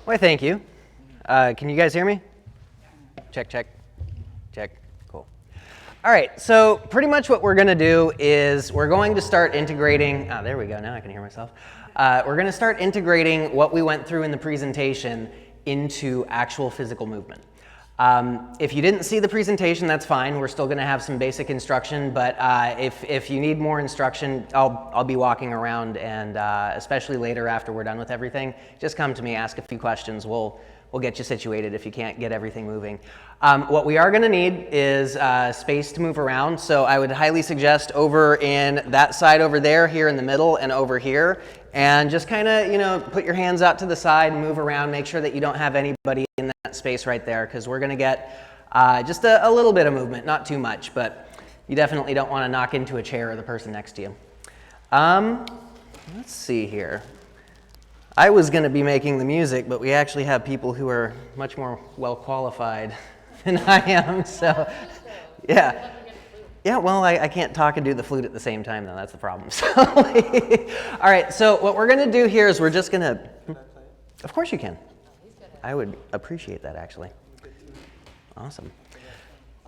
Why, thank you. Can you guys hear me? Check, check, check. Cool. All right, so pretty much what we're going to do is we're going to start integrating. Oh, there we go. Now I can hear myself. We're going to start integrating what we went through in the presentation into actual physical movement. If you didn't see the presentation, that's fine. We're still going to have some basic instruction, but if you need more instruction, I'll be walking around, and especially later after we're done with everything, just come to me, ask a few questions. We'll get you situated if you can't get everything moving. What we are going to need is space to move around, so I would highly suggest over in that side over there, here in the middle, and over here, and just kind of, put your hands out to the side and move around. Make sure that you don't have anybody in that space right there, because we're going to get just a little bit of movement, not too much, but you definitely don't want to knock into a chair or the person next to you. Let's see here. I was going to be making the music, but we actually have people who are much more well qualified than I am, so yeah. Yeah, well, I can't talk and do the flute at the same time, though. That's the problem. So, all right, so what we're going to do here is we're just going to... Of course you can. I would appreciate that, actually. Awesome.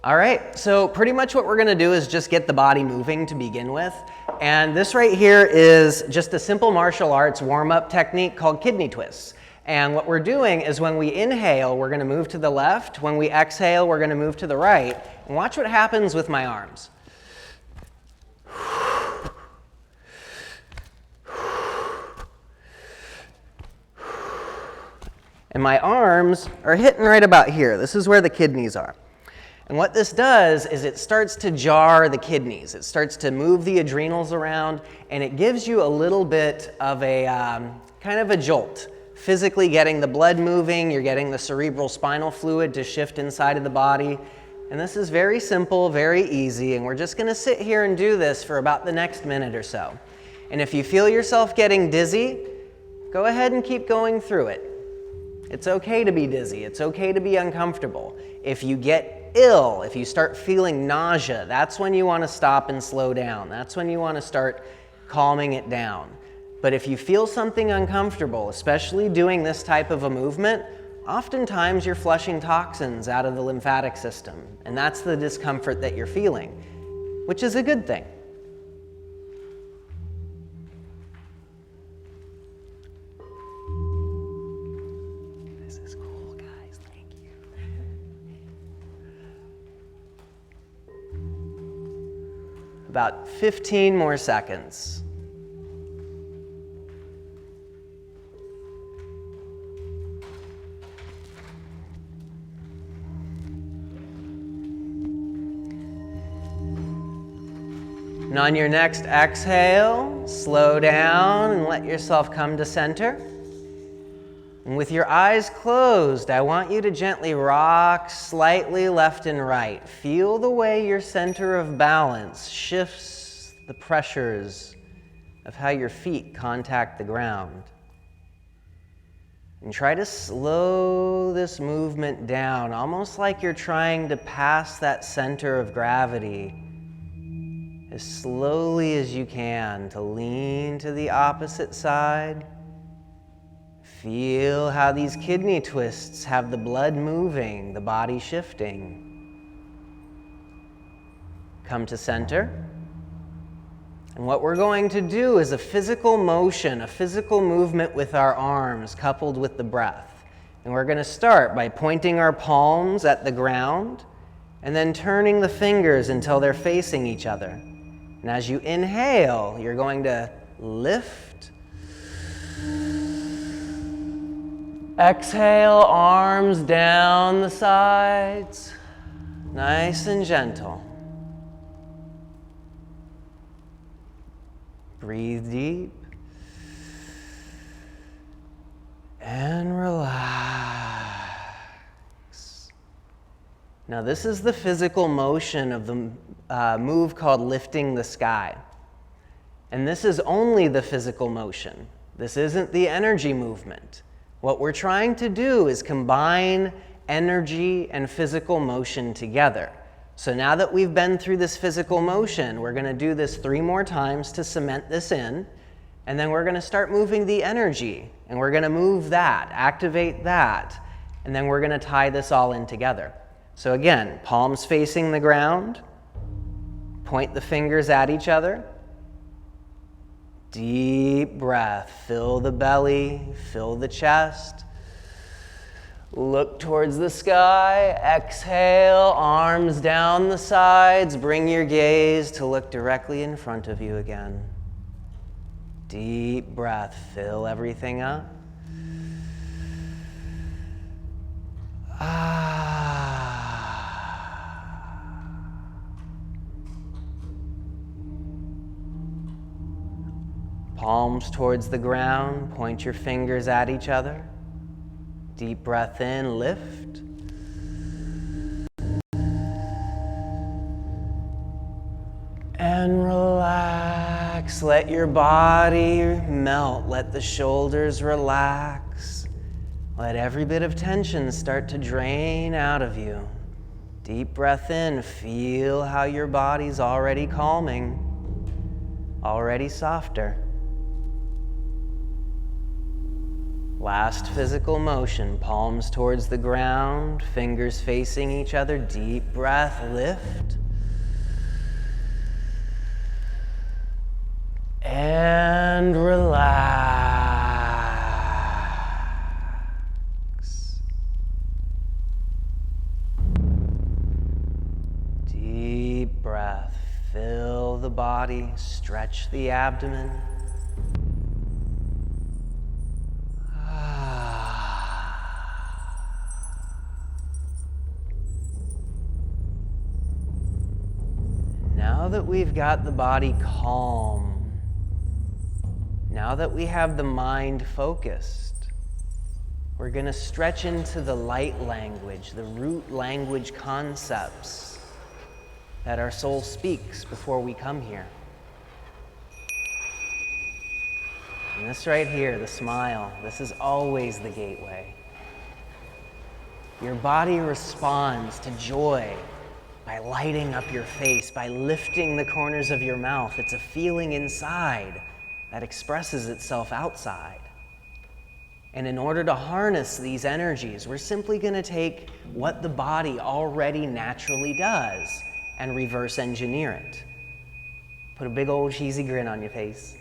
All right, so pretty much what we're going to do is just get the body moving to begin with. And this right here is just a simple martial arts warm-up technique called kidney twists. And what we're doing is when we inhale, we're going to move to the left. When we exhale, we're going to move to the right. And watch what happens with my arms. And my arms are hitting right about here. This is where the kidneys are. And what this does is it starts to jar the kidneys. It starts to move the adrenals around, and it gives you a little bit of a kind of a jolt. Physically getting the blood moving, you're getting the cerebral spinal fluid to shift inside of the body. And this is very simple, very easy, and we're just going to sit here and do this for about the next minute or so. And if you feel yourself getting dizzy, go ahead and keep going through it. It's okay to be dizzy. It's okay to be uncomfortable. If you get ill, if you start feeling nausea, that's when you want to stop and slow down. That's when you want to start calming it down. But if you feel something uncomfortable, especially doing this type of a movement, oftentimes you're flushing toxins out of the lymphatic system, and that's the discomfort that you're feeling, which is a good thing. This is cool, guys. Thank you. About 15 more seconds. And on your next exhale, slow down and let yourself come to center. And with your eyes closed, I want you to gently rock slightly left and right. Feel the way your center of balance shifts the pressures of how your feet contact the ground. And try to slow this movement down, almost like you're trying to pass that center of gravity as slowly as you can, to lean to the opposite side. Feel how these kidney twists have the blood moving, the body shifting. Come to center. And what we're going to do is a physical motion, a physical movement with our arms coupled with the breath. And we're going to start by pointing our palms at the ground and then turning the fingers until they're facing each other. And as you inhale, you're going to lift. Exhale, arms down the sides, nice and gentle. Breathe deep and relax. Now this is the physical motion of the move called lifting the sky. And this is only the physical motion. This isn't the energy movement. What we're trying to do is combine energy and physical motion together. So now that we've been through this physical motion, we're going to do this 3 more times to cement this in. And then we're going to start moving the energy, and we're going to move that, activate that, and then we're going to tie this all in together. So again, palms facing the ground, point the fingers at each other. Deep breath, fill the belly, fill the chest. Look towards the sky, exhale, arms down the sides, bring your gaze to look directly in front of you again. Deep breath, fill everything up. Palms towards the ground, point your fingers at each other. Deep breath in, lift. And relax, let your body melt, let the shoulders relax. Let every bit of tension start to drain out of you. Deep breath in, feel how your body's already calming, already softer. Last physical motion, palms towards the ground, fingers facing each other, deep breath, lift. And relax. Deep breath, fill the body, stretch the abdomen. Now that we've got the body calm, now that we have the mind focused, we're going to stretch into the light language, the root language concepts that our soul speaks before we come here. And this right here, the smile, this is always the gateway. Your body responds to joy by lighting up your face, by lifting the corners of your mouth. It's a feeling inside that expresses itself outside. And in order to harness these energies, we're simply going to take what the body already naturally does and reverse engineer it. Put a big old cheesy grin on your face.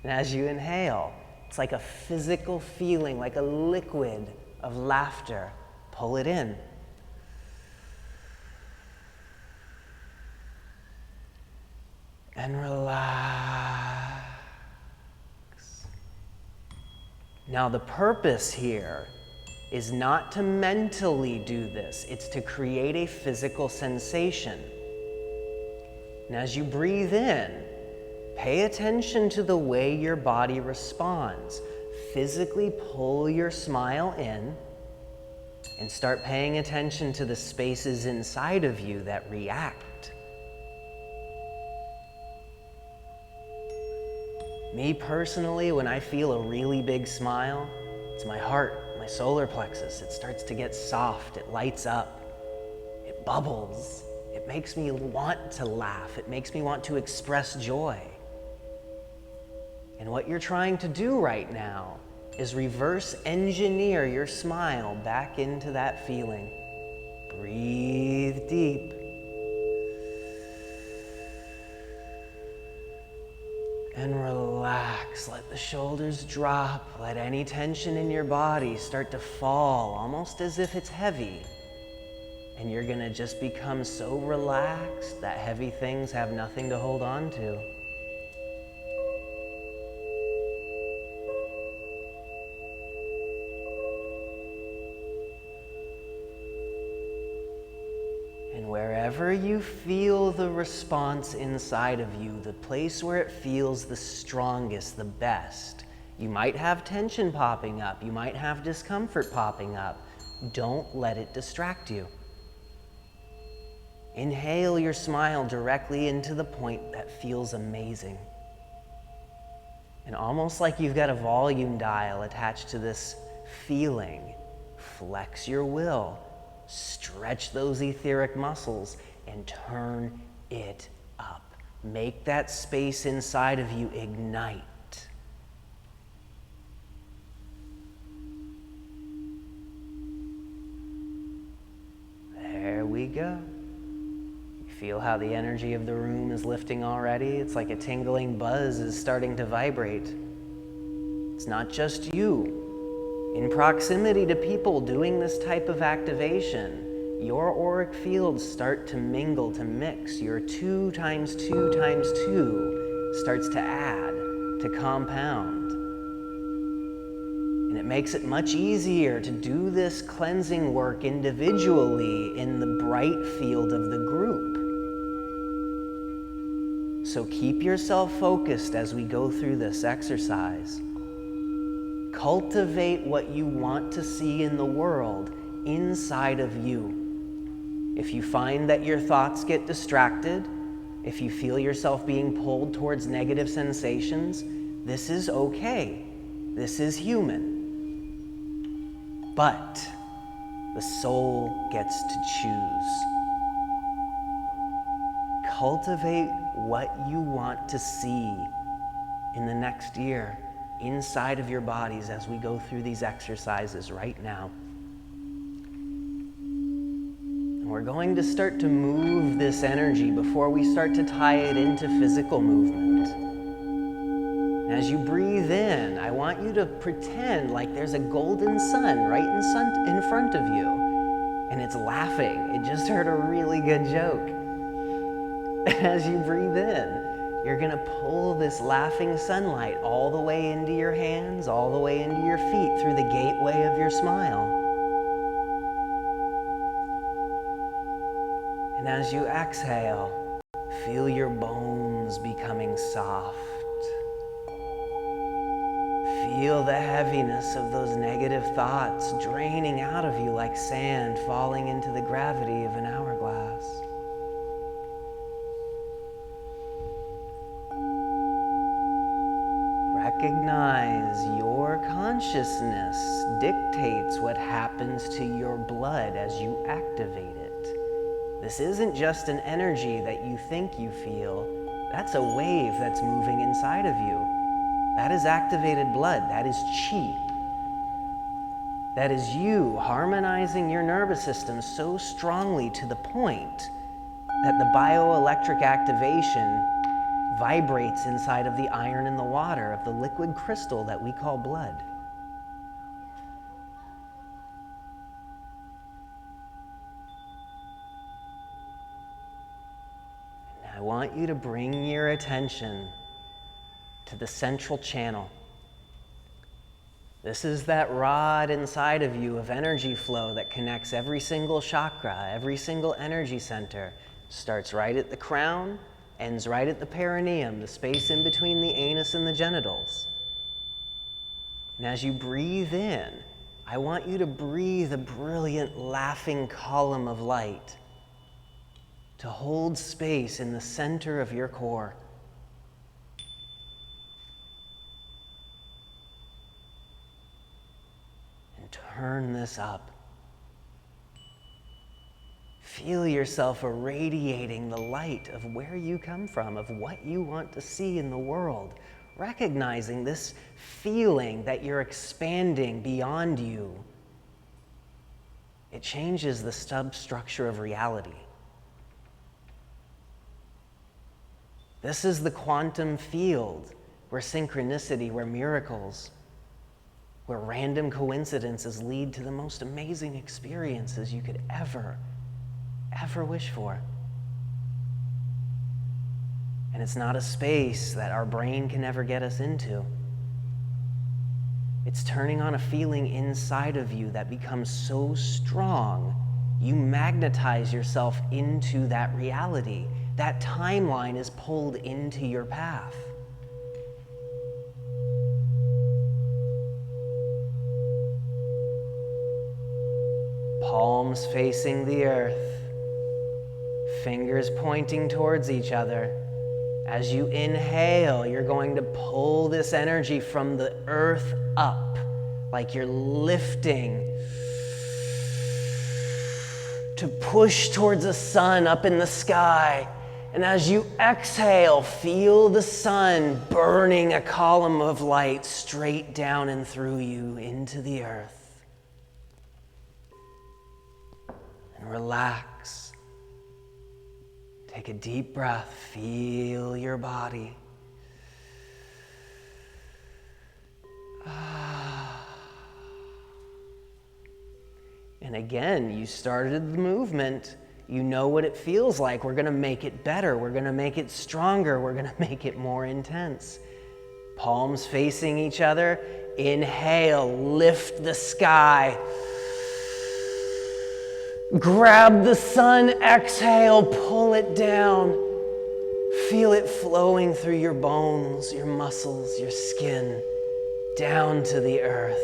And as you inhale, it's like a physical feeling, like a liquid of laughter. Pull it in. And relax. Now the purpose here is not to mentally do this, it's to create a physical sensation. And as you breathe in, pay attention to the way your body responds. Physically pull your smile in and start paying attention to the spaces inside of you that react. Me personally, when I feel a really big smile, it's my heart, my solar plexus. It starts to get soft, it lights up, it bubbles. It makes me want to laugh. It makes me want to express joy. And what you're trying to do right now is reverse engineer your smile back into that feeling. Breathe deep. And relax, let the shoulders drop, let any tension in your body start to fall, almost as if it's heavy. And you're gonna just become so relaxed that heavy things have nothing to hold on to. And wherever you feel the response inside of you, the place where it feels the strongest, the best, you might have tension popping up, you might have discomfort popping up. Don't let it distract you. Inhale your smile directly into the point that feels amazing. And almost like you've got a volume dial attached to this feeling, flex your will. Stretch those etheric muscles and turn it up. Make that space inside of you ignite. There we go. You feel how the energy of the room is lifting already? It's like a tingling buzz is starting to vibrate. It's not just you. In proximity to people doing this type of activation, your auric fields start to mingle, to mix. Your 2 times 2 times 2 starts to add, to compound. And it makes it much easier to do this cleansing work individually in the bright field of the group. So keep yourself focused as we go through this exercise. Cultivate what you want to see in the world inside of you. If you find that your thoughts get distracted, if you feel yourself being pulled towards negative sensations, this is okay. This is human. But the soul gets to choose. Cultivate what you want to see in the next year inside of your bodies as we go through these exercises right now. And we're going to start to move this energy before we start to tie it into physical movement. And as you breathe in, I want you to pretend like there's a golden sun right in front of you, and it's laughing. It just heard a really good joke. As you breathe in, you're going to pull this laughing sunlight all the way into your hands, all the way into your feet through the gateway of your smile. And as you exhale, feel your bones becoming soft. Feel the heaviness of those negative thoughts draining out of you like sand falling into the gravity of an hourglass. Recognize your consciousness dictates what happens to your blood as you activate it. This isn't just an energy that you think you feel. That's a wave that's moving inside of you. That is activated blood. That is chi. That is you harmonizing your nervous system so strongly to the point that the bioelectric activation vibrates inside of the iron in the water of the liquid crystal that we call blood. And I want you to bring your attention to the central channel. This is that rod inside of you of energy flow that connects every single chakra, every single energy center. Starts right at the crown, ends right at the perineum, the space in between the anus and the genitals. And as you breathe in, I want you to breathe a brilliant laughing column of light to hold space in the center of your core. And turn this up. Feel yourself irradiating the light of where you come from, of what you want to see in the world. Recognizing this feeling that you're expanding beyond you. It changes the substructure of reality. This is the quantum field where synchronicity, where miracles, where random coincidences lead to the most amazing experiences you could ever wish for. And it's not a space that our brain can ever get us into. It's turning on a feeling inside of you that becomes so strong, you magnetize yourself into that reality. That timeline is pulled into your path. Palms facing the earth. Fingers pointing towards each other. As you inhale, you're going to pull this energy from the earth up, like you're lifting to push towards the sun up in the sky. And as you exhale, feel the sun burning a column of light straight down and through you into the earth. And relax. Take a deep breath. Feel your body. And again, you started the movement. You know what it feels like. We're going to make it better. We're going to make it stronger. We're going to make it more intense. Palms facing each other. Inhale, lift the sky. Grab the sun, exhale, pull it down. Feel it flowing through your bones, your muscles, your skin, down to the earth.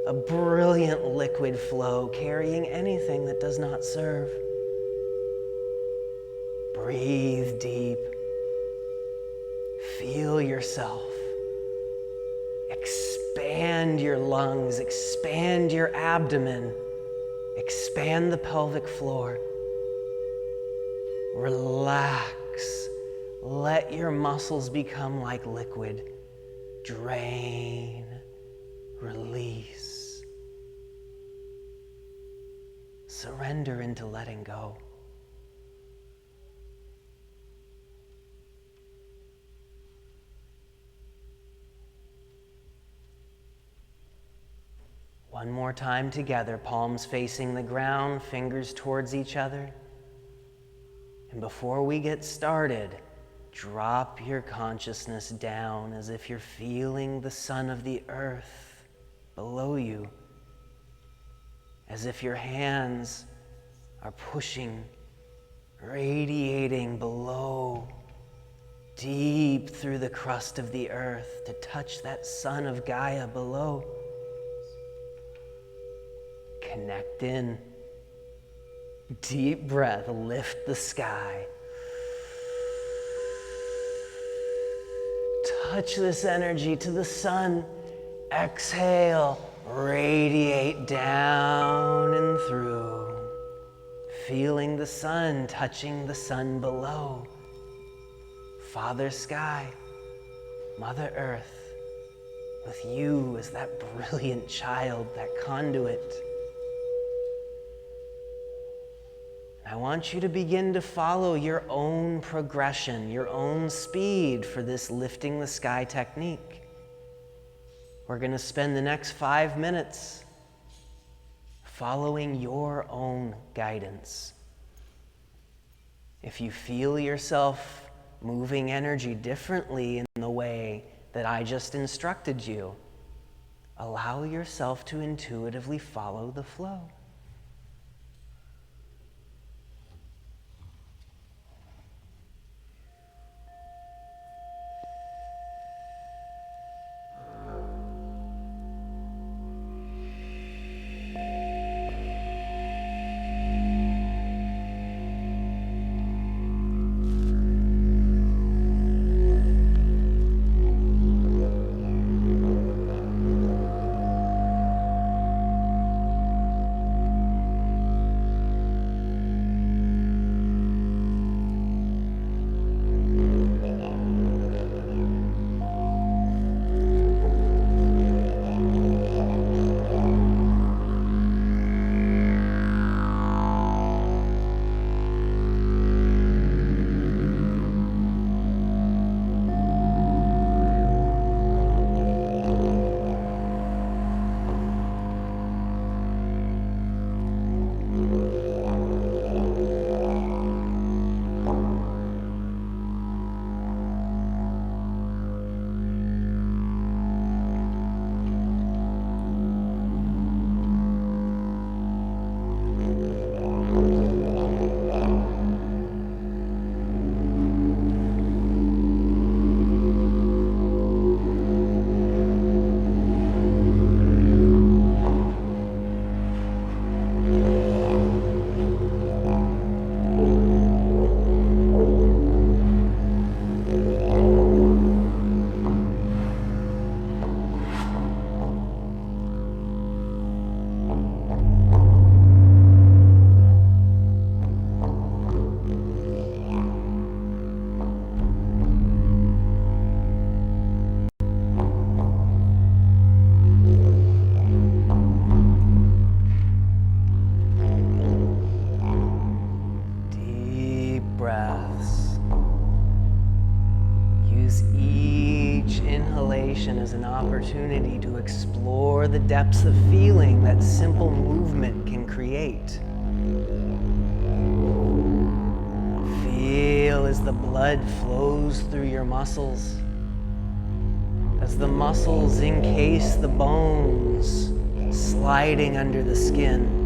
A brilliant liquid flow carrying anything that does not serve. Breathe deep. Feel yourself. Expand your lungs, expand your abdomen, expand the pelvic floor. Relax. Let your muscles become like liquid. Drain. Release. Surrender into letting go. One more time together, palms facing the ground, fingers towards each other. And before we get started, drop your consciousness down as if you're feeling the sun of the earth below you, as if your hands are pushing, radiating below, deep through the crust of the earth to touch that sun of Gaia below. Connect in. Deep breath, lift the sky. Touch this energy to the sun. Exhale, radiate down and through. Feeling the sun, touching the sun below. Father Sky, Mother Earth, with you as that brilliant child, that conduit. I want you to begin to follow your own progression, your own speed for this lifting the sky technique. We're going to spend the next 5 minutes following your own guidance. If you feel yourself moving energy differently in the way that I just instructed you, allow yourself to intuitively follow the flow. meditation as an opportunity to explore the depths of feeling that simple movement can create. Feel as the blood flows through your muscles, as the muscles encase the bones, sliding under the skin.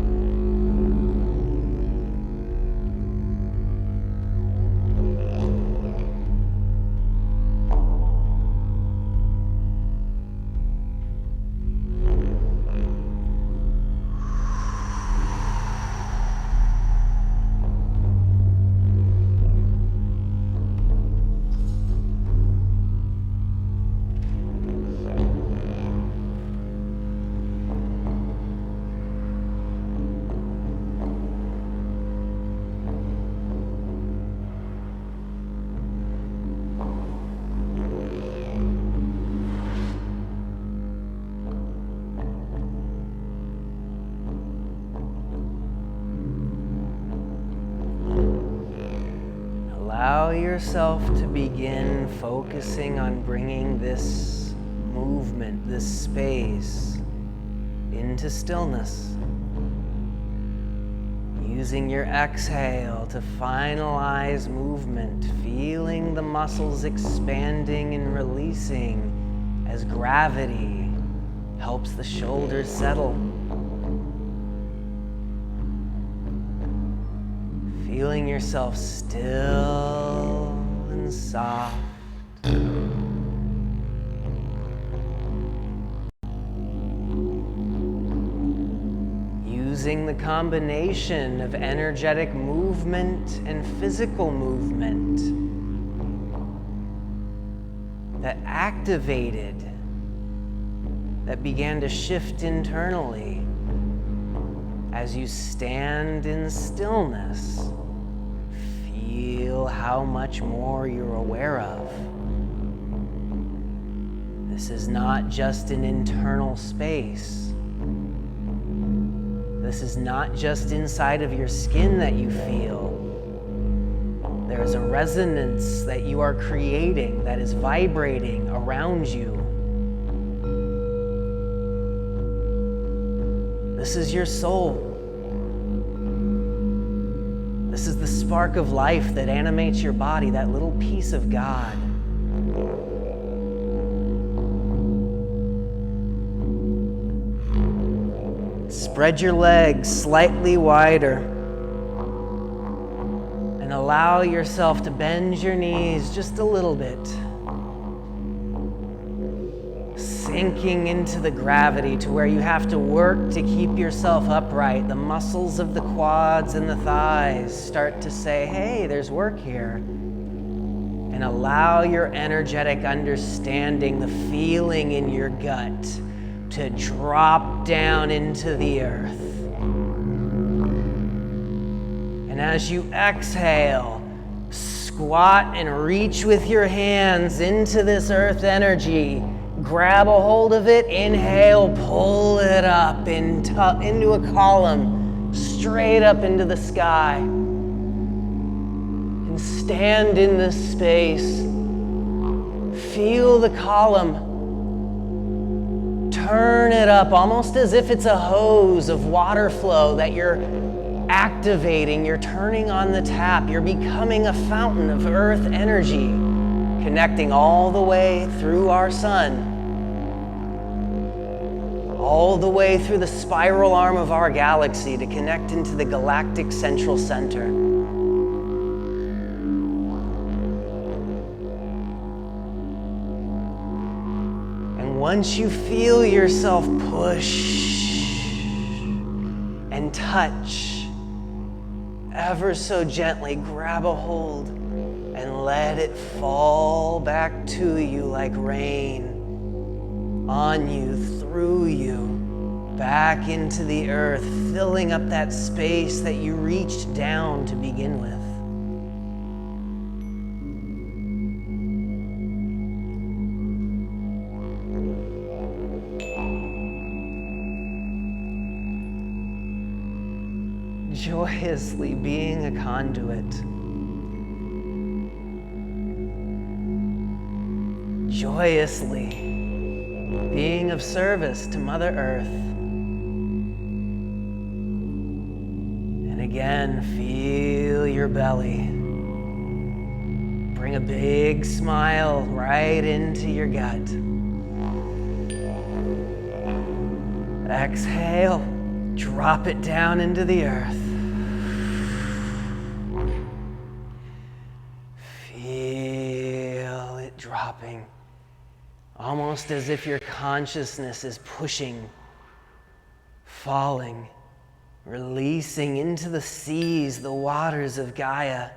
Allow yourself to begin focusing on bringing this movement, this space, into stillness. Using your exhale to finalize movement, feeling the muscles expanding and releasing as gravity helps the shoulders settle. Feeling yourself still and soft. Using the combination of energetic movement and physical movement that activated, that began to shift internally as you stand in stillness. Feel how much more you're aware of. This is not just an internal space. This is not just inside of your skin that you feel. There is a resonance that you are creating that is vibrating around you. This is your soul. This is the spark of life that animates your body, that little piece of God. Spread your legs slightly wider and allow yourself to bend your knees just a little bit. Sinking into the gravity to where you have to work to keep yourself upright. The muscles of the quads and the thighs start to say, hey, there's work here. And allow your energetic understanding, the feeling in your gut, to drop down into the earth. And as you exhale, squat and reach with your hands into this earth energy. Grab a hold of it, inhale, pull it up into a column, straight up into the sky. And stand in this space. Feel the column. Turn it up, almost as if it's a hose of water flow that you're activating. You're turning on the tap. You're becoming a fountain of earth energy, connecting all the way through our sun, all the way through the spiral arm of our galaxy to connect into the galactic central center. And once you feel yourself push and touch, ever so gently grab a hold and let it fall back to you like rain, on you, through you, back into the earth, filling up that space that you reached down to begin with. Joyously being a conduit. Joyously being of service to Mother Earth. And again, feel your belly. Bring a big smile right into your gut. Exhale, drop it down into the earth. Feel it dropping, almost as if your consciousness is pushing, falling, releasing into the seas, the waters of Gaia.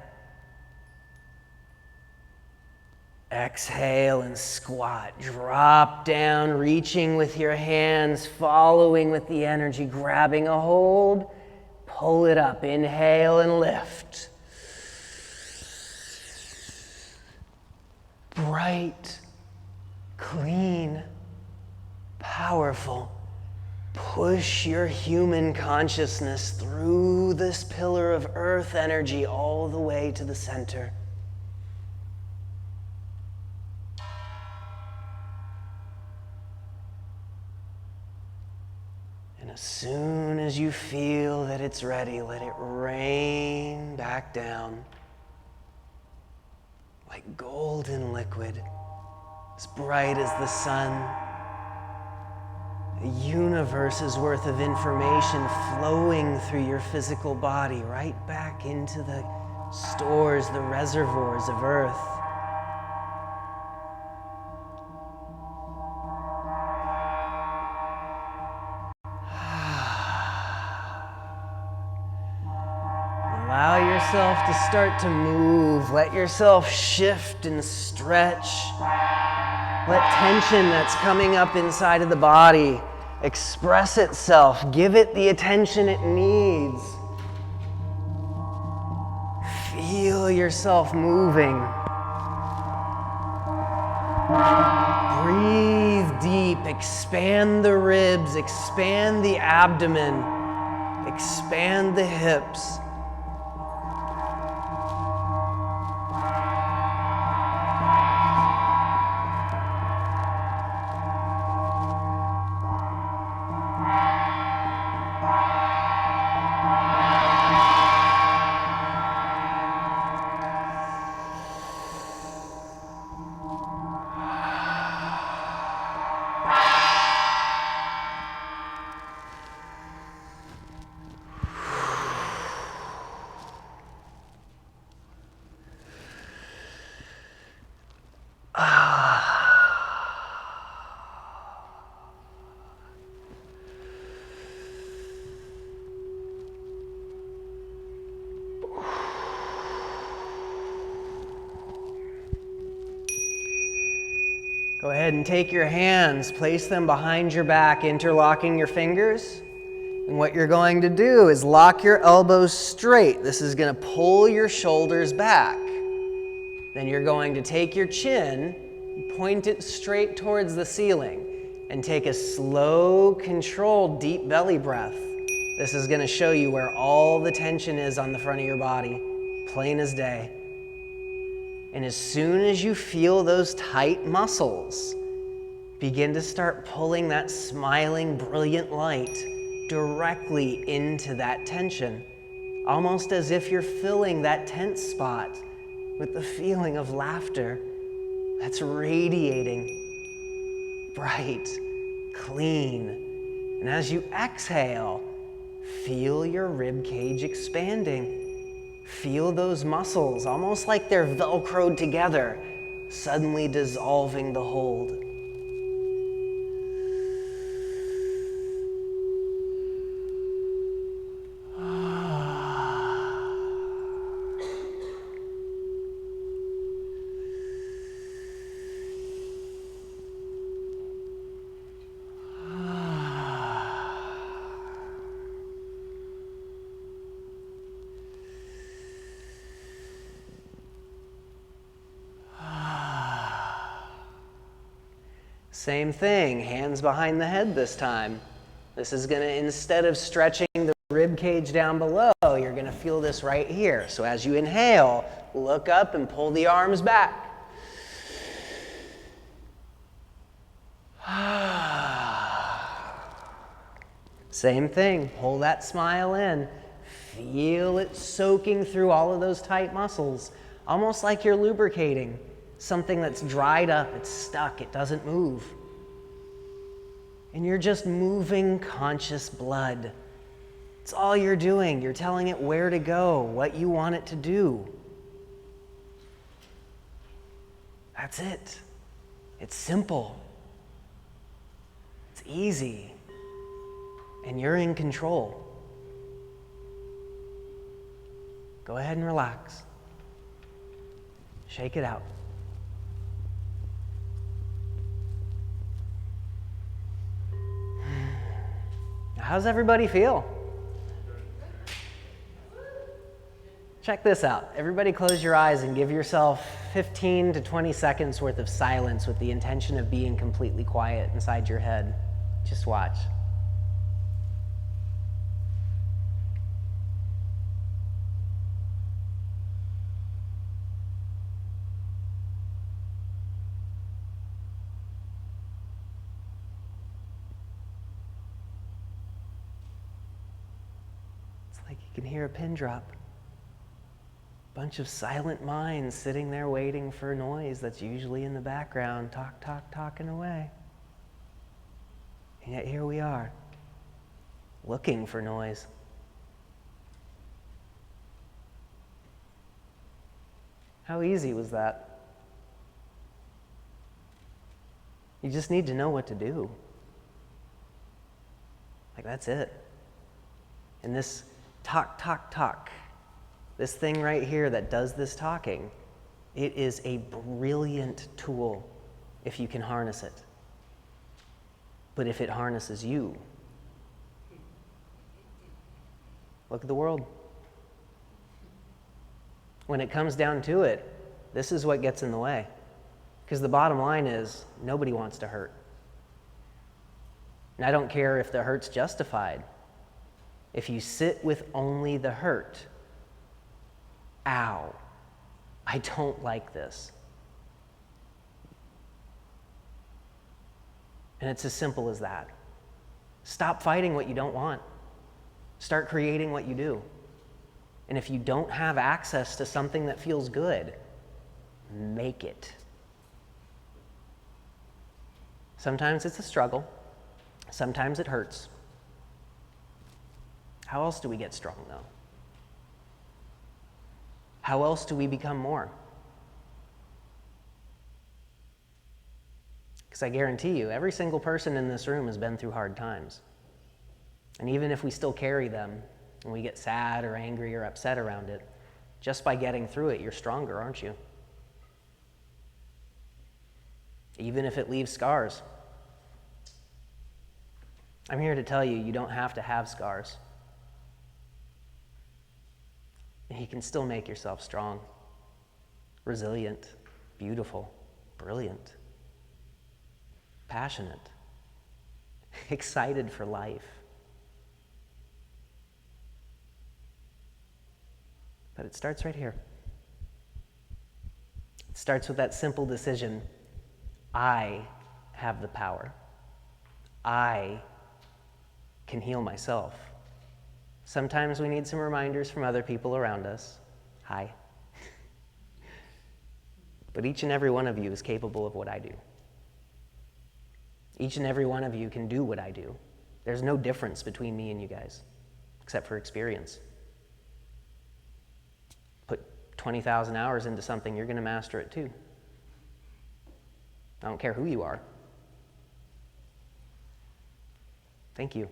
Exhale and squat. Drop down, reaching with your hands, following with the energy, grabbing a hold. Pull it up. Inhale and lift. Bright, clean, powerful. Push your human consciousness through this pillar of earth energy all the way to the center. As soon as you feel that it's ready, let it rain back down like golden liquid, as bright as the sun. A universe's worth of information flowing through your physical body, right back into the stores, the reservoirs of Earth. Allow yourself to start to move. Let yourself shift and stretch. Let tension that's coming up inside of the body express itself. Give it the attention it needs. Feel yourself moving. Breathe deep. Expand the ribs. Expand the abdomen. Expand the hips. Go ahead and take your hands, place them behind your back, interlocking your fingers. And what you're going to do is lock your elbows straight. This is going to pull your shoulders back. Then you're going to take your chin, point it straight towards the ceiling, and take a slow, controlled, deep belly breath. This is going to show you where all the tension is on the front of your body, plain as day. And as soon as you feel those tight muscles, begin to start pulling that smiling, brilliant light directly into that tension, almost as if you're filling that tense spot with the feeling of laughter that's radiating, bright, clean. And as you exhale, feel your rib cage expanding. Feel those muscles, almost like they're Velcroed together, suddenly dissolving the hold. Same thing, hands behind the head this time. This is going to, instead of stretching the rib cage down below, you're going to feel this right here. So as you inhale, look up and pull the arms back. Same thing, pull that smile in. Feel it soaking through all of those tight muscles, almost like you're lubricating something that's dried up, it's stuck, it doesn't move. And you're just moving conscious blood. It's all you're doing. You're telling it where to go, what you want it to do. That's it. It's simple. It's easy. And you're in control. Go ahead and relax. Shake it out. Now, how's everybody feel? Check this out. Everybody close your eyes and give yourself 15 to 20 seconds worth of silence with the intention of being completely quiet inside your head. Just watch. It's like you can hear a pin drop. Bunch of silent minds sitting there waiting for noise that's usually in the background, talking away. And yet here we are, looking for noise. How easy was that? You just need to know what to do. Like, that's it. And this talk, this thing right here that does this talking, it is a brilliant tool if you can harness it. But if it harnesses you, look at the world. When it comes down to it, this is what gets in the way. Because the bottom line is, nobody wants to hurt. And I don't care if the hurt's justified. If you sit with only the hurt, ow, I don't like this. And it's as simple as that. Stop fighting what you don't want. Start creating what you do. And if you don't have access to something that feels good, make it. Sometimes it's a struggle. Sometimes it hurts. How else do we get strong, though? How else do we become more? Because I guarantee you, every single person in this room has been through hard times. And even if we still carry them, and we get sad or angry or upset around it, just by getting through it, you're stronger, aren't you? Even if it leaves scars. I'm here to tell you, you don't have to have scars. And you can still make yourself strong, resilient, beautiful, brilliant, passionate, excited for life. But it starts right here. It starts with that simple decision. I have the power. I can heal myself. Sometimes we need some reminders from other people around us. Hi. But each and every one of you is capable of what I do. Each and every one of you can do what I do. There's no difference between me and you guys, except for experience. Put 20,000 hours into something, you're going to master it too. I don't care who you are. Thank you.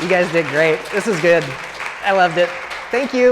You guys did great. This was good. I loved it. Thank you.